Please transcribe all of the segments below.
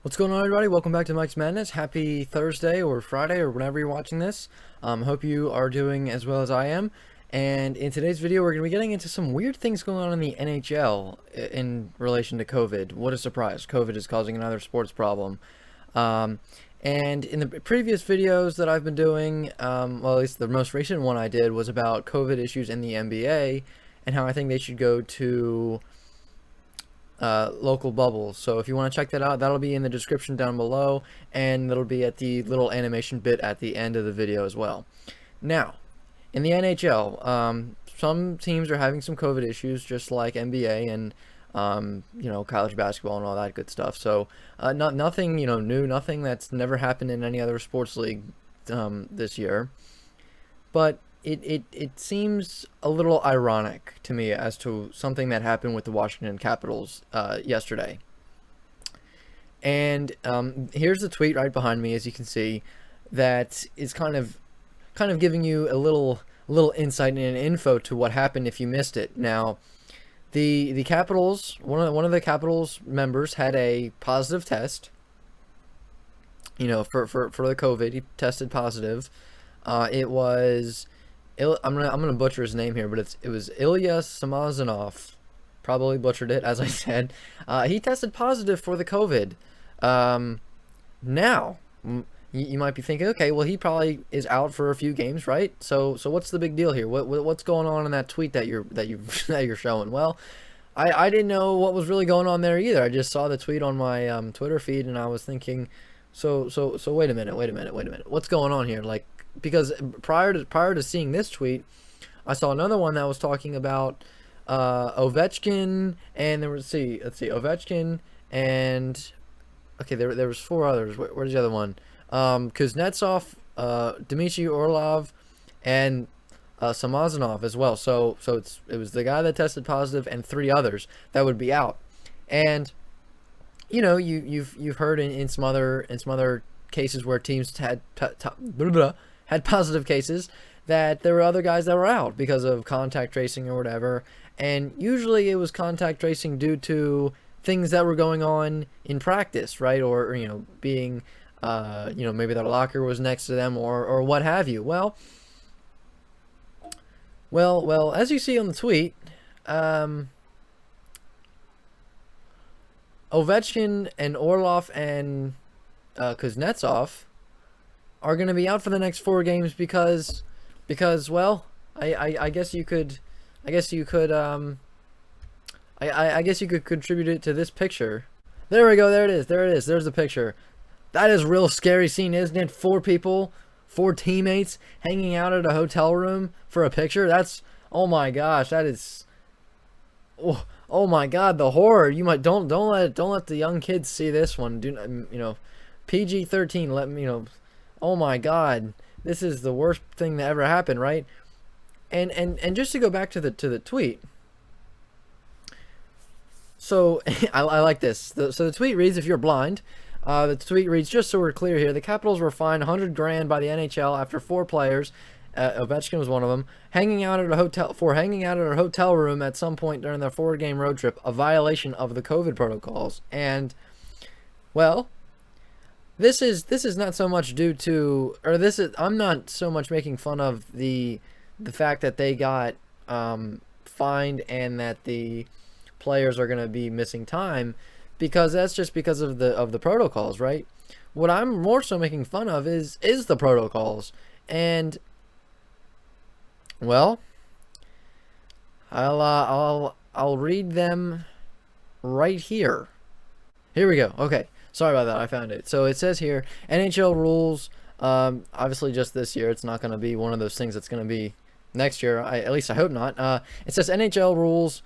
What's going on, everybody? Welcome back to Mike's Madness. Happy Thursday or Friday or whenever you're watching this. Hope you are doing as well as I am. And in today's video, we're going to be getting into some weird things going on in the NHL in relation to COVID. What a surprise. COVID is causing another sports problem. And in the previous videos that I've been doing, well, at least the most recent one I did was about COVID issues in the NBA and how I think they should go to local bubbles. So if you want to check that out, that'll be in the description down below, and it'll be at the little animation bit at the end of the video as well. Now, in the NHL, some teams are having some COVID issues, just like NBA and college basketball and all that good stuff. So nothing new, nothing that's never happened in any other sports league this year. But it seems a little ironic to me as to something that happened with the Washington Capitals yesterday. And here's the tweet right behind me, as you can see, that is kind of giving you a little insight and info to what happened if you missed it. Now, the Capitals, one of the Capitals members had a positive test. For the COVID, he tested positive. It was I'm gonna butcher his name here, but it was Ilya Samazanov. Probably butchered it, as I said. He tested positive for the COVID. Now you might be thinking, okay, well, he probably is out for a few games, right? So what's the big deal here? What's going on in that tweet that you're showing? Well, I didn't know what was really going on there either. I just saw the tweet on my Twitter feed, and I was thinking, so wait a minute. What's going on here? Like, because prior to seeing this tweet, I saw another one that was talking about Ovechkin, and there was Ovechkin and there was four others. Where's the other one? Kuznetsov, Dmitry Orlov, and Samazanov as well. So it was the guy that tested positive and three others that would be out. And you've heard in some other cases where teams had positive cases that there were other guys that were out because of contact tracing or whatever, and usually it was contact tracing due to things that were going on in practice, right? Or being maybe their locker was next to them or what have you. Well, as you see on the tweet, Ovechkin and Orlov and Kuznetsov are going to be out for the next 4 games because well, I guess you could contribute it to this picture. There we go. There it is. There's the picture. That is a real scary scene, isn't it? 4 people, 4 teammates hanging out at a hotel room for a picture. That's, oh my gosh, that is, oh my God, the horror. You might don't let the young kids see this one. PG-13. Let me oh my God, this is the worst thing that ever happened, right? And just to go back to the tweet. So I like this. So the tweet reads, if you're blind, the tweet reads, just so we're clear here, the Capitals were fined $100,000 by the NHL after 4 players, Ovechkin was one of them, hanging out at a hotel room at some point during their 4-game road trip, a violation of the COVID protocols. And well, this is not so much due to, I'm not so much making fun of the fact that they got fined and that the players are going to be missing time, because that's just because of the protocols, right? What I'm more so making fun of is the protocols. And well, I'll read them right here. Here we go. Okay. Sorry about that. I found it. So it says here, NHL rules, obviously just this year. It's not going to be one of those things that's going to be next year. At least I hope not. It says NHL rules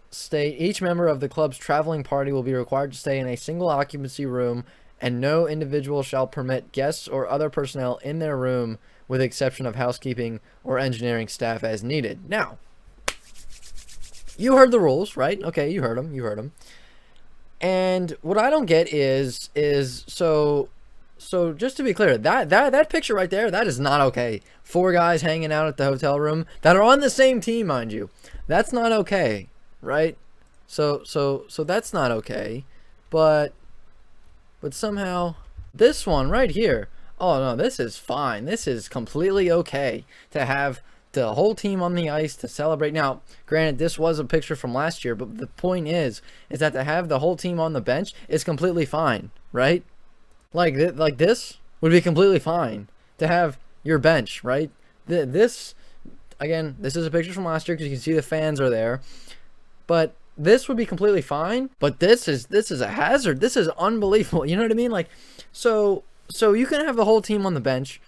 state each member of the club's traveling party will be required to stay in a single occupancy room, and no individual shall permit guests or other personnel in their room, with the exception of housekeeping or engineering staff as needed. Now, you heard the rules, right? Okay, you heard them. And what I don't get is so just to be clear, that picture right there, that is not okay. 4 guys hanging out at the hotel room that are on the same team, mind you. That's not okay, right? So that's not okay. but somehow this one right here, oh no, this is fine. This is completely okay to have the whole team on the ice to celebrate. Now, granted, this was a picture from last year, but the point is that to have the whole team on the bench is completely fine, right? Like this would be completely fine to have your bench, right? This, again, this is a picture from last year because you can see the fans are there, but this would be completely fine. But this is a hazard. This is unbelievable. You know what I mean? Like, so you can have the whole team on the bench.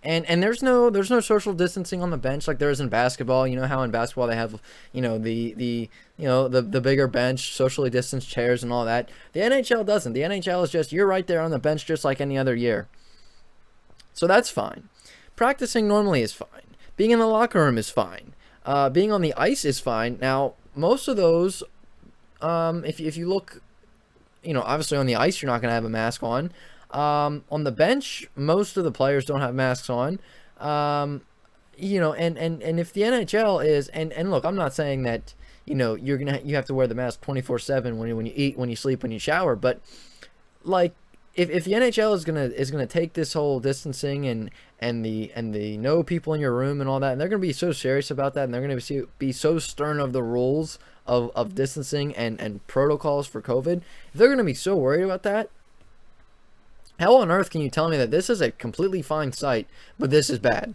And there's no social distancing on the bench like there is in basketball. You know how in basketball they have, you know, the bigger bench, socially distanced chairs and all that. The NHL doesn't. The NHL is just, you're right there on the bench just like any other year. So that's fine. Practicing normally is fine. Being in the locker room is fine. Being on the ice is fine. Now, most of those, if you look, you know, obviously on the ice you're not going to have a mask on. On the bench, most of the players don't have masks on. You know, and if the NHL is, and look, I'm not saying that, you know, you have to wear the mask 24/7 when you eat, when you sleep, when you shower, but like if the NHL is gonna take this whole distancing and the no people in your room and all that, and they're gonna be so serious about that, and they're gonna be so stern of the rules of distancing and protocols for COVID, if they're gonna be so worried about that, how on earth can you tell me that this is a completely fine site, but this is bad,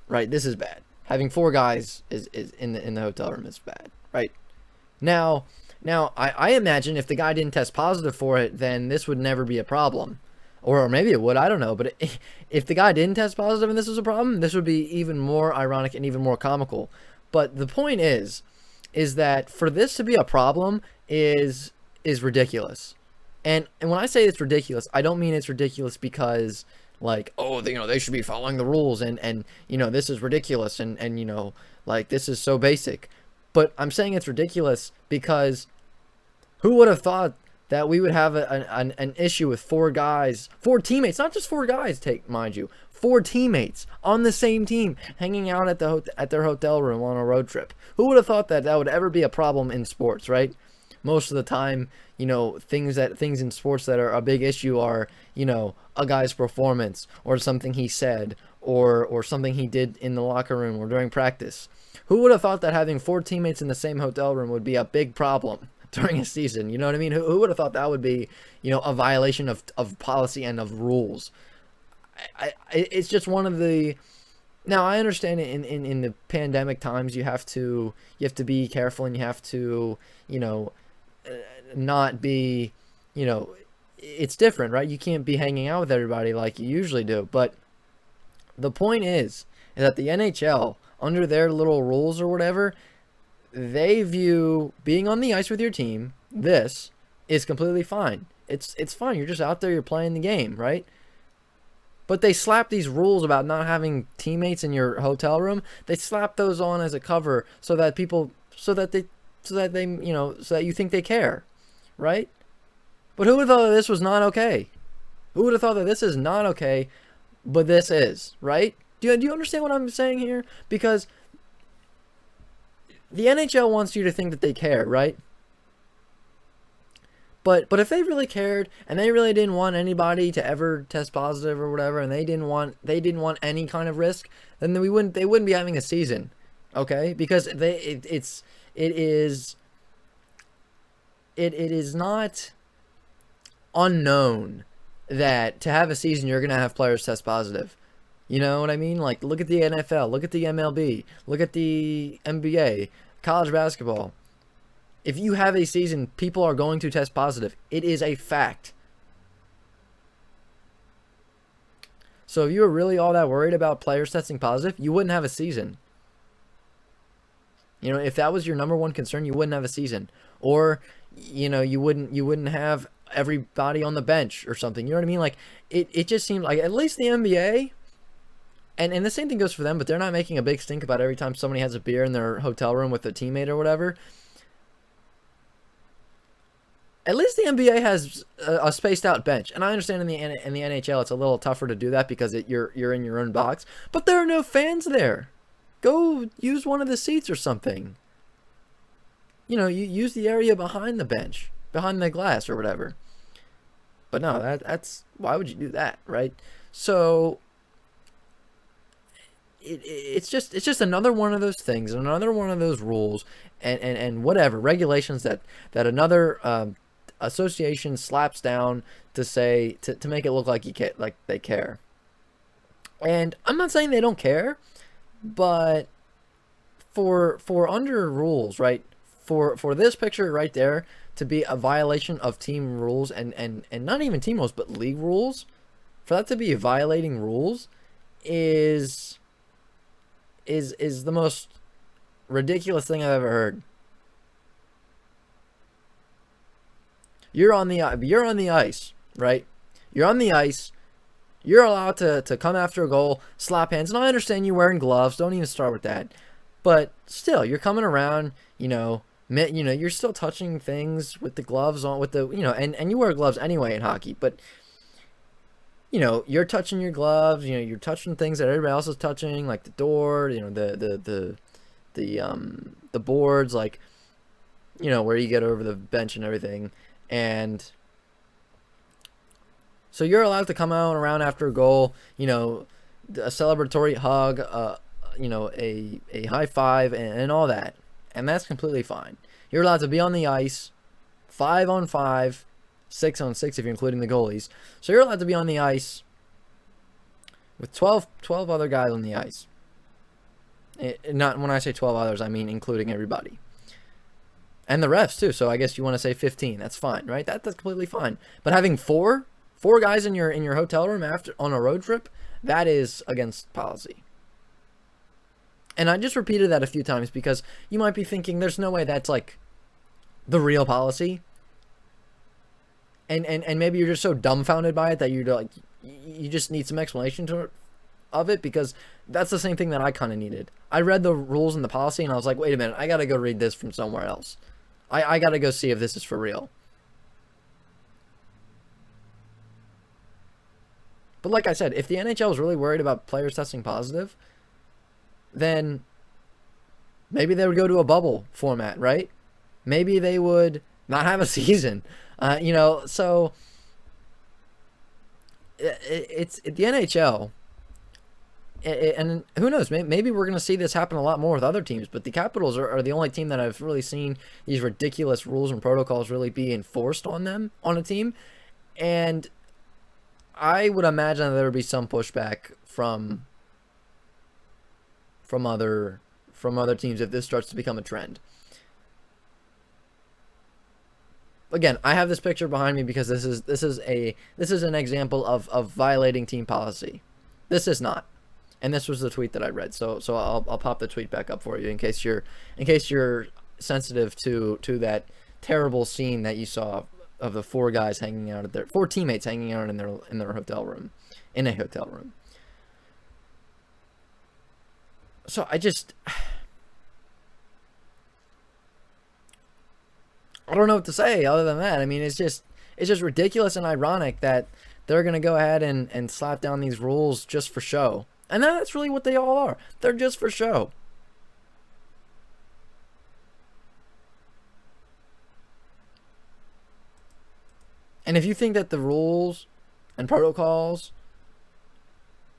right? This is bad. Having 4 guys is in the hotel room is bad, right? Now I imagine if the guy didn't test positive for it, then this would never be a problem, or maybe it would. I don't know. But if the guy didn't test positive and this was a problem, this would be even more ironic and even more comical. But the point is that for this to be a problem is ridiculous. And when I say it's ridiculous, I don't mean it's ridiculous because, like, oh, you know, they should be following the rules and you know, this is ridiculous and you know, like, this is so basic. But I'm saying it's ridiculous because who would have thought that we would have an issue with 4 guys, 4 teammates, not just 4 guys, mind you, 4 teammates on the same team hanging out at their hotel room on a road trip. Who would have thought that would ever be a problem in sports, right? Most of the time, you know, things in sports that are a big issue are, you know, a guy's performance or something he said or something he did in the locker room or during practice. Who would have thought that having 4 teammates in the same hotel room would be a big problem during a season? You know what I mean? Who would have thought that would be, you know, a violation of policy and of rules? It's just one of the... Now, I understand in the pandemic times you have to be careful and you have to, you know, not be, you know, it's different, right? You can't be hanging out with everybody like you usually do. But the point is that the NHL, under their little rules or whatever, they view being on the ice with your team, this is completely fine. It's fine. You're just out there, you're playing the game, right? But they slap these rules about not having teammates in your hotel room. They slap those on as a cover so that you think they care, right? But who would have thought that this was not okay? Who would have thought that this is not okay, but this is, right? Do you understand what I'm saying here? Because the NHL wants you to think that they care, right? But if they really cared and they really didn't want anybody to ever test positive or whatever, and they didn't want any kind of risk, then they wouldn't be having a season, okay? Because it is not unknown that to have a season you're gonna have players test positive. You know what I mean? Like, look at the NFL, look at the MLB, look at the NBA, college basketball. If you have a season, people are going to test positive. It is a fact. So if you were really all that worried about players testing positive, you wouldn't have a season. You know, if that was your number one concern, you wouldn't have a season. Or, you know, you wouldn't have everybody on the bench or something. You know what I mean? Like, it just seems like at least the NBA, and the same thing goes for them, but they're not making a big stink about every time somebody has a beer in their hotel room with a teammate or whatever. At least the NBA has a spaced out bench, and I understand in the NHL it's a little tougher to do that because you're in your own box. But there are no fans there. Go use one of the seats or something. You know, you use the area behind the bench. behind the glass or whatever. But no, that's why would you do that, right? So it's just another one of those things, another one of those rules, and whatever regulations that another association slaps down to say to make it look like like they care. And I'm not saying they don't care, but for under rules, right? For this picture right there to be a violation of team rules and not even team rules but league rules, for that to be violating rules is the most ridiculous thing I've ever heard. You're on the ice, right? You're on the ice. You're allowed to come after a goal, slap hands, and I understand you wearing gloves. Don't even start with that. But still, you're coming around. You're still touching things with the gloves on, with the and you wear gloves anyway in hockey. But you're touching your gloves. You're touching things that everybody else is touching, like the door. The boards, like where you get over the bench and everything, and so you're allowed to come out around after a goal, a celebratory hug, a high five, and all that, and that's completely fine. You're allowed to be on the ice, 5-on-5, 6-on-6 if you're including the goalies. So you're allowed to be on the ice with 12 other guys on the ice. Not when I say 12 others, I mean including everybody. And the refs too. So I guess you want to say 15. That's fine, right? That's completely fine. But having four guys in your hotel room after on a road trip, that is against policy. And I just repeated that a few times because you might be thinking there's no way that's like the real policy. And maybe you're just so dumbfounded by it that you're like you just need some explanation of it, because that's the same thing that I kind of needed. I read the rules and the policy and I was like, wait a minute, I got to go read this from somewhere else. I got to go see if this is for real. But like I said, if the NHL is really worried about players testing positive, then maybe they would go to a bubble format, right? Maybe they would not have a season. So it's the NHL. And who knows, maybe we're going to see this happen a lot more with other teams, but the Capitals are the only team that I've really seen these ridiculous rules and protocols really be enforced on them, on a team. And I would imagine that there would be some pushback from other teams if this starts to become a trend. Again, I have this picture behind me because this is an example of violating team policy. This is not. And this was the tweet that I read. So I'll pop the tweet back up for you in case you're sensitive to that terrible scene that you saw of the four teammates hanging out in their hotel room, in a hotel room. So I don't know what to say other than that. I mean, it's just ridiculous and ironic that they're going to go ahead and slap down these rules just for show. And that's really what they all are. They're just for show. And if you think that the rules and protocols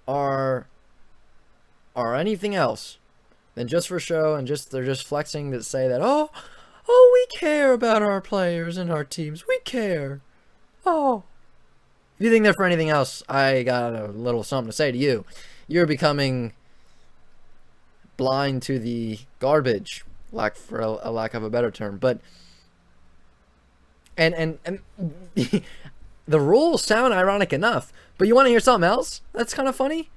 are anything else than just for show and they're just flexing to say that, oh, we care about our players and our teams. We care. Oh. If you think they're for anything else, I got a little something to say to you. You're becoming blind to the garbage, for a lack of a better term. But and the rules sound ironic enough, but you want to hear something else that's kind of funny?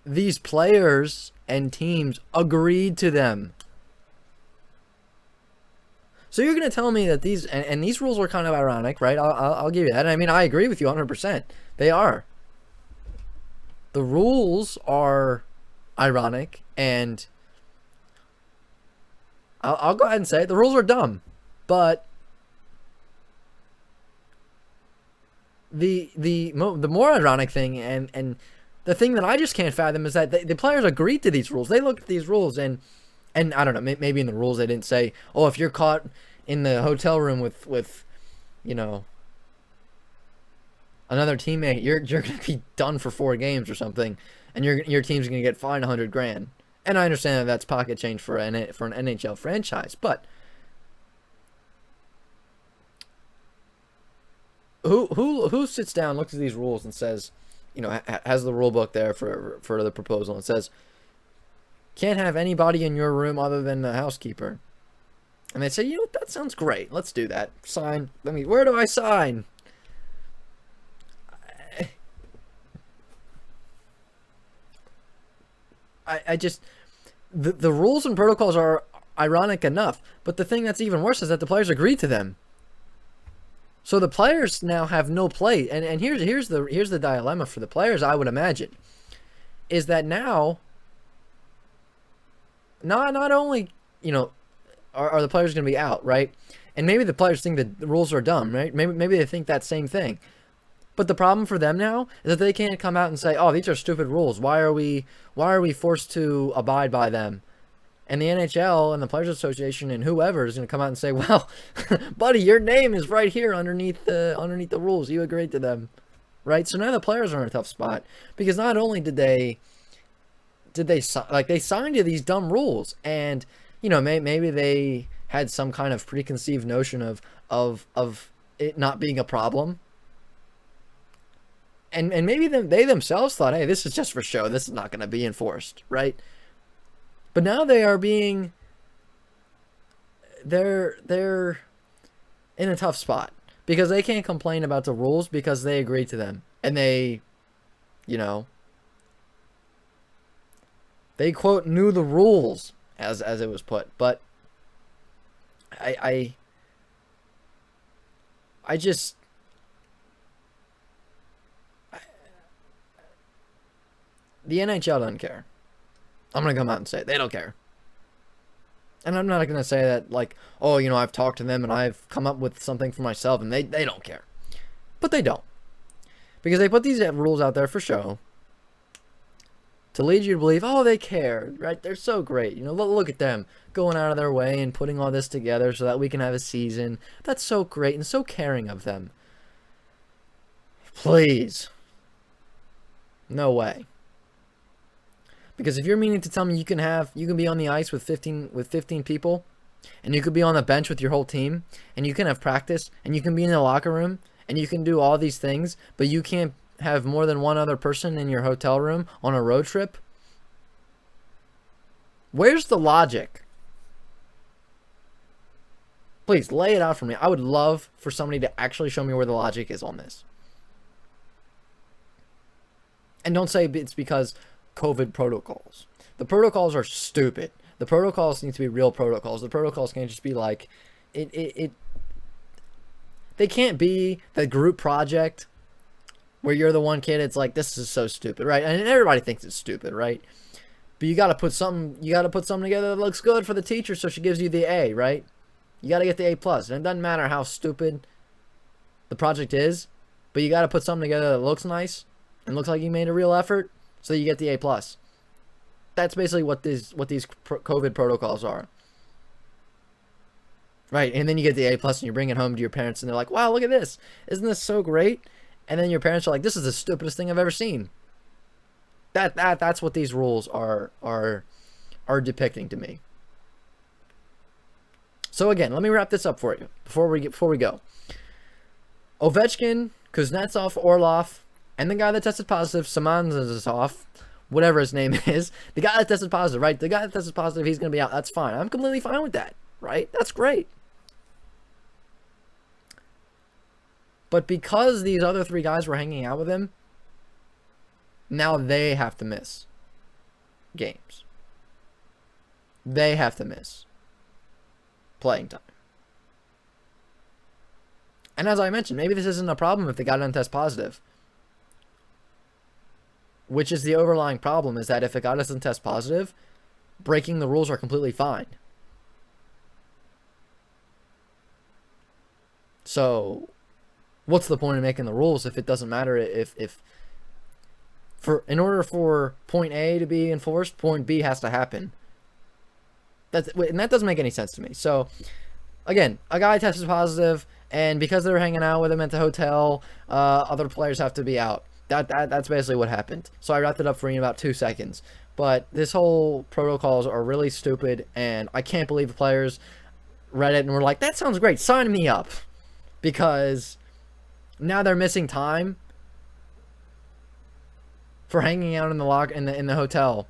These players and teams agreed to them. So you're going to tell me that these rules are kind of ironic, right? I'll give you that. I mean, I agree with you 100%. They are. The rules are ironic, and I'll go ahead and say it. The rules are dumb, but the more ironic thing and the thing that I just can't fathom is that the players agreed to these rules. They looked at these rules and And I don't know, maybe in the rules they didn't say, oh, if you're caught in the hotel room with you know, another teammate, you're gonna be done for 4 games or something, and your team's gonna get fined 100 grand. And I understand that that's pocket change for an NHL franchise, but who sits down, looks at these rules, and says, you know, has the rule book there for the proposal, and says, can't have anybody in your room other than the housekeeper. And they say, you know what, that sounds great. Let's do that. Sign. Where do I sign? I just, the rules and protocols are ironic enough, but the thing that's even worse is that the players agreed to them. So the players now have no play, and here's the dilemma for the players, I would imagine, is that now, not only, you know, are the players going to be out, right? And maybe the players think that the rules are dumb, right? Maybe they think that same thing. But the problem for them now is that they can't come out and say, "Oh, these are stupid rules. Why are we forced to abide by them?" And the NHL and the Players Association and whoever is going to come out and say, "Well, buddy, your name is right here underneath the rules. You agreed to them." Right? So now the players are in a tough spot, because not only did they signed to these dumb rules, and you know, maybe they had some kind of preconceived notion of it not being a problem. And maybe they themselves thought, hey, this is just for show. This is not going to be enforced, right? But now they are being, they're in a tough spot, because they can't complain about the rules because they agreed to them. And they, you know, they, quote, knew the rules, as it was put. But I just, the NHL doesn't care. I'm going to come out and say it. They don't care. And I'm not going to say that, like, oh, you know, I've talked to them and I've come up with something for myself, and they don't care. But they don't. Because they put these rules out there for show, to lead you to believe, oh, they care, right? They're so great. You know, look at them going out of their way and putting all this together so that we can have a season. That's so great and so caring of them. Please. No way. Because if you're meaning to tell me you can be on the ice with 15 people, and you could be on the bench with your whole team, and you can have practice, and you can be in the locker room, and you can do all these things, but you can't have more than one other person in your hotel room on a road trip? Where's the logic? Please lay it out for me. I would love for somebody to actually show me where the logic is on this. And don't say it's because COVID protocols. The protocols are stupid. The protocols need to be real protocols. The protocols can't just be like, they can't be the group project where you're the one kid, it's like, this is so stupid, right? And everybody thinks it's stupid, right? But you got to put something together that looks good for the teacher, so she gives you the A, right? You got to get the A+. And it doesn't matter how stupid the project is, but you got to put something together that looks nice and looks like you made a real effort, so you get the A+. That's basically what these COVID protocols are. Right, and then you get the A+, and you bring it home to your parents, and they're like, wow, look at this. Isn't this so great? And then your parents are like, this is the stupidest thing I've ever seen. That's what these rules are depicting to me. So again, let me wrap this up for you before we go. Ovechkin, Kuznetsov, Orlov, and the guy that tested positive, Samanzasov, whatever his name is, the guy that tested positive, right? The guy that tested positive, he's going to be out. That's fine. I'm completely fine with that, right? That's great. But because these other 3 guys were hanging out with him, now they have to miss games. They have to miss playing time. And as I mentioned, maybe this isn't a problem if the guy doesn't test positive. Which is the overlying problem, is that if a guy doesn't test positive, breaking the rules are completely fine. So what's the point of making the rules if it doesn't matter in order for point A to be enforced, point B has to happen. And that doesn't make any sense to me. So again, a guy tested positive, and because they're hanging out with him at the hotel, other players have to be out. That's basically what happened. So I wrapped it up for you in about 2 seconds. But this whole protocols are really stupid, and I can't believe the players read it and were like, that sounds great, sign me up. Because now they're missing time for hanging out in the hotel.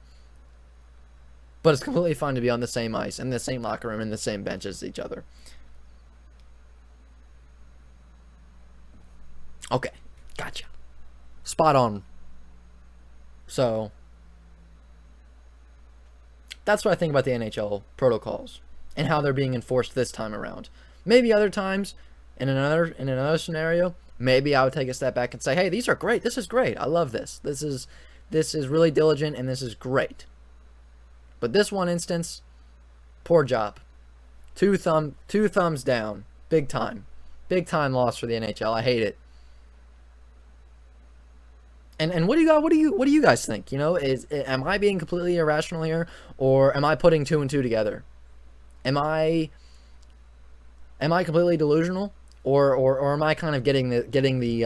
But it's completely fine to be on the same ice, in the same locker room, in the same bench as each other. Okay, gotcha. Spot on. So that's what I think about the NHL protocols and how they're being enforced this time around. Maybe other times, in another scenario, maybe I would take a step back and say, hey, these are great. This is great. I love this. This is really diligent, and this is great. But this one instance, poor job. Two thumbs down. Big time. Big time loss for the NHL. I hate it. And what do you guys think? You know, am I being completely irrational here, or am I putting two and two together? Am I completely delusional, or am I kind of getting the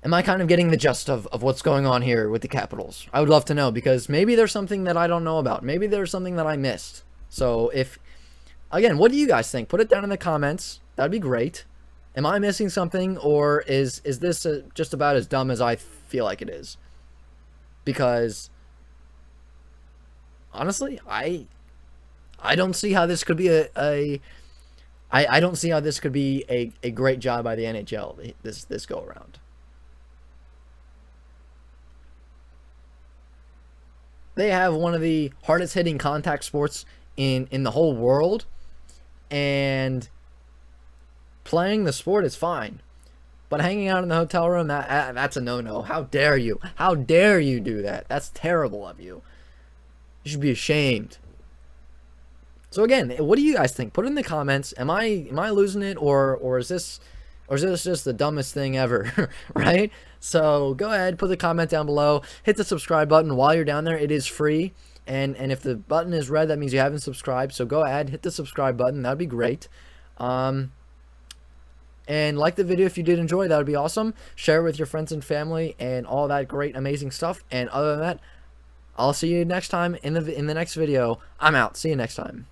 am I kind of getting the gist of what's going on here with the Capitals? I would love to know, because maybe there's something that I don't know about. Maybe there's something that I missed. So again, what do you guys think? Put it down in the comments. That'd be great. Am I missing something, or is this just about as dumb as I feel like it is? Because honestly, I don't see how this could be I don't see how this could be a great job by the NHL this go around. They have one of the hardest hitting contact sports in the whole world, and playing the sport is fine, but hanging out in the hotel room, that's a no-no. How dare you? How dare you do that? That's terrible of you. You should be ashamed. So again, what do you guys think? Put it in the comments. Am I losing it, or is this just the dumbest thing ever? Right? So go ahead, put the comment down below. Hit the subscribe button while you're down there. It is free. And if the button is red, that means you haven't subscribed. So go ahead, hit the subscribe button. That'd be great. And like the video if you did enjoy. That would be awesome. Share it with your friends and family and all that great, amazing stuff. And other than that, I'll see you next time in the next video. I'm out. See you next time.